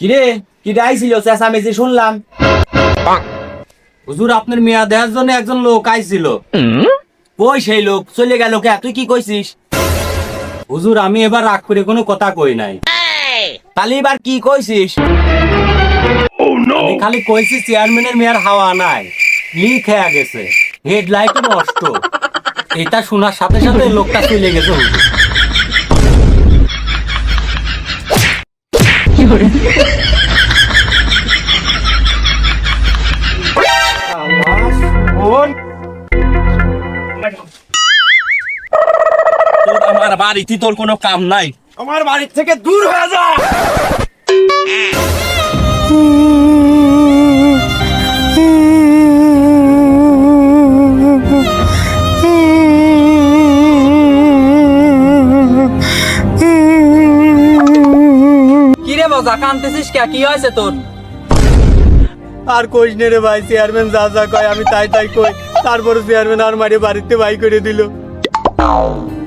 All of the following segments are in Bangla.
কিরে কি আইছিল চেঁচামেচি শুনলাম। হুজুর আপনার মিয়া দেওয়ার জন্য একজন লোক আইছিল। কই সেই লোক চলে গেল কে? তুই কি কইছিস? হুজুর আমি এবার রাগ করে কোনো কথা কই নাই। তাহলে এবার কি কইছিস? আমি খালি কইছি চেয়ারম্যানের মেয়ার হাওয়া নাই, লিক হয়ে গেছে, হেডলাইটও নষ্ট। এটা শোনার সাথে সাথে লোকটা চলে গেছে হুজুর। আমার বাড়িতে তোর কোনো কাম নাই, আমার বাড়ির থেকে দূর হয়ে যা। কিরে বজা কানতেছিস কে? কি হয়েছে তোর? আর কইস নে রে ভাই, চেয়ারম্যান যা যা কয় আমি তাই তাই কই, তারপরে চেয়ারম্যান আর মারি বাড়িতে বাই করে দিল।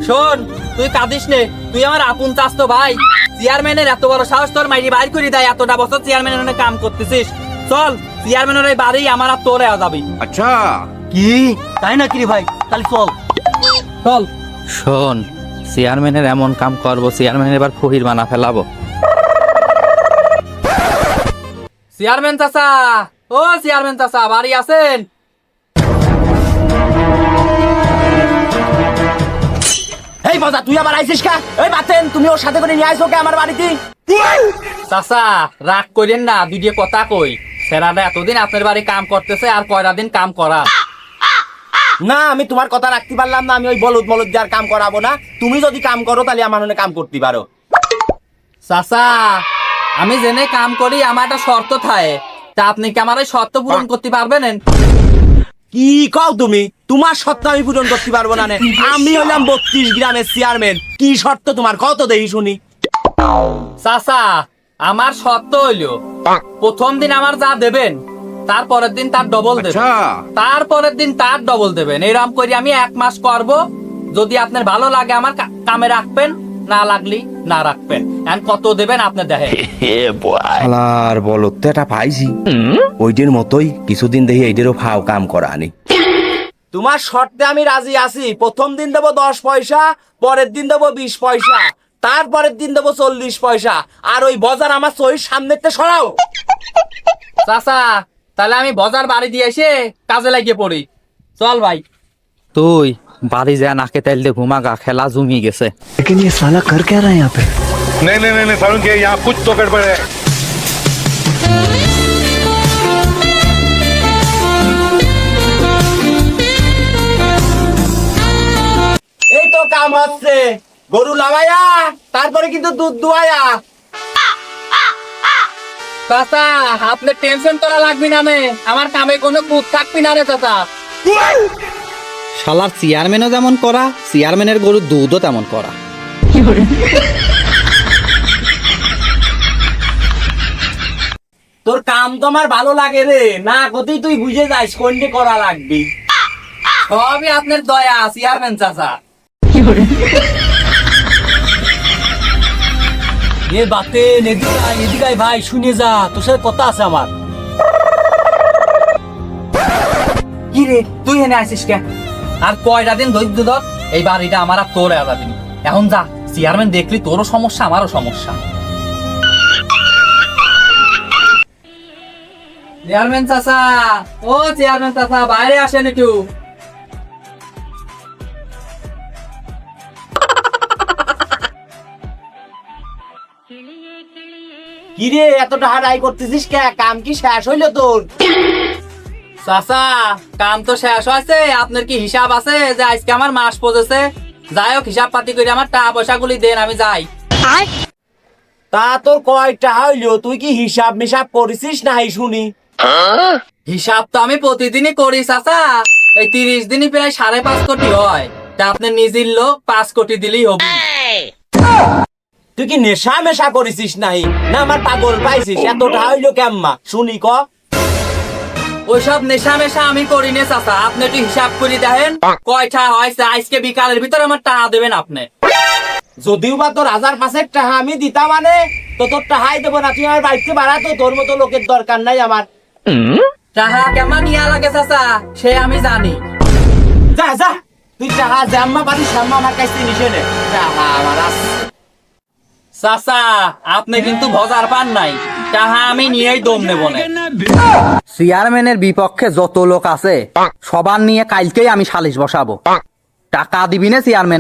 শোন, তুই কাঁদিস নে, তুই আমার আপন চাস্তো ভাই। চেয়ারম্যানের এত বড় সাহস তোর মাইরি বাইর করে দেয়, এতটা বছর চেয়ারম্যানের ওখানে কাম করতেছিস। চল চেয়ারম্যানের এই বাড়ি আমার আর তোরে যাবি। কি তাই না কি রে ভাই? তাহলে চল চল। শোন, চেয়ারম্যানের এমন কাম করবো, চেয়ারম্যানের এবার ফহির বানা ফেলাবো। চেয়ারম্যান চাচা, ও চেয়ারম্যান চাচা বাড়ি আছেন? এই বাজা তুই আবার আইছিস কা? এই বাতেন তুমি ওর সাথে করে নিয়ে আইছো কে আমার বাড়িতে? চাচা রাগ করেন না, দুইটা কথা কই। সেরাটা এতদিন আপনার বাড়ি কাম করতেছে, আর কয়টা দিন কাম করা। না আমি তোমার কথা রাখতে পারলাম না, আমি ওই বলদ মলদ যার কাম করাবো না। তুমি যদি কাম করো তাহলে আমার মনে কাম করতে পারো। চাচা আমি জেনে কাম করি, আমার একটা শর্ত থাকে, তা আপনি কি আমার এই শর্ত পূরণ করতে পারবেন? কি কও তুমি? তোমার শর্ত আমি পূরণ করতে পারবো না নে। আমি হলাম 32 গ্রামের চেয়ারম্যান, কি শর্ত তোমার কত দেই শুনি। চাচা আমার শর্ত হইলো, প্রথম দিন আমার যা দেবেন তারপরের দিন তার ডবল দেবেন, তারপরের দিন তার ডবল দেবেন। এরকম করে আমি 1 মাস করব। যদি আপনার ভালো লাগে আমার কামে রাখবেন, না লাগলি না রাখবেন। এখন কত দেবেন আপনি দেখেন। শালার বলদ তো এটা পাইছি, ওইটির মতোই কিছুদিন দেখি এইটারও ফাও কাম করা আনি। তোমার শর্তে আমি রাজি আছি। প্রথম দিন দেবো 10 পয়সা, পরের দিন দেবো 20 পয়সা, তারপরের দিন দেবো 40 পয়সা। আর ওই বাজার আমার চোখের সামনেতে সরাও। চাচা তাহলে আমি বাজার বাড়ি দিয়ে এসে কাজে লাগিয়ে পড়ি। চল ভাই। তুই বাড়ি যা, নাকে তেল দিয়ে ঘুমাগা, খেলা জমিয়ে গেছে। लेकिन ये साला कर क्या रहा है यहाँ पे? नहीं नहीं नहीं नहीं सारुण के यहाँ कुछ तो गड़बड़ है। এই তো কাম হচ্ছে, গরু লাগাইয়া তারপরে কিন্তু দুধ দুয়ায়া। চাচা আপনার টেনশন তোলা লাগবি না, আমার কামে কোনো কুত থাকবি না রে চাচা। শালার চেয়ারম্যানও যেমন করা, চেয়ারম্যানের গরুর দুধও তেমন করা। তোর কাম তো আমার ভালো লাগে রে, না কতই তুই বুঝে যাস কোনটি করা লাগবে। সবই আপনার দয়া চেয়ারম্যান চাচা। এ বাতে এদিকে ভাই, শুনে যা, তোর সাথে কথা আছে আমার। কি রে তুই এনে আসিস কে? আর কয়টা দিন ধৈর্য ধর, এই বাড়িটা আমার আর তোর আলাদা দিন। এখন যা, চেয়ারম্যান দেখলি তোরও সমস্যা আমারও সমস্যা। চেয়ারম্যান চাচা, ও চেয়ারম্যান চাচা বাইরে আসেন একটু। কি রে এতটা হারাই করতেছিস কে? কাম কি শেষ হইলো তোর? চাচা কাম তো শেষ হয়েছে, আপনার কি হিসাব আছে যে আজকে আমার মাস পড়েছে? যাই হোক হিসাব পাতি করে আমার টাকা পয়সা গুলি দেন, আমি যাই। তা তোর কয়টা হইলো? তুই কি হিসাব মিসাব করেছিস নাই শুনি? হিসাব তো আমি প্রতিদিনই করি চাচা, এই 30 দিনই প্রায় 5.5 কোটি হয়। তা আপনার নিজের লোক 5 কোটি দিলেই হবে। তুই কি নেশা মেশা করেছিস নাই, না আমার পাগল পাইছিস? এতটা হইলো কেম্মা শুনি ক? ওইসব নেশা মেশা আমি করি না চাচা, আপনি একটু হিসাব করে দেখেন কয়টা হয়েছে। আজকে বিকালের ভিতরে আমার টাকা দেবেন আপনি। যদিও বা তোর 1005 টাকা আমি দিতাম মানে তো তোর টাকাই দেবো না, তুই আমার বাড়িতে বাড়াতো, তোর মতো লোকের দরকার নাই আমার। টাকা কেমন ইয়া লাগে চাচা সে আমি জানি। যা যা, তুই টাকা জাম্মা পারি সাম্মা আমার কাছে নিশে নে, টাকা আমার আছে। চাচা আপনি কিন্তু ভজার পান নাই, টাকা আমি নিয়েই দম নেব না। চেয়ারম্যানের বিপক্ষে যত লোক আছে সবার নিয়ে কালকেই আমি সালিশ বসাবো। টাকা দিবি না চেয়ারম্যান?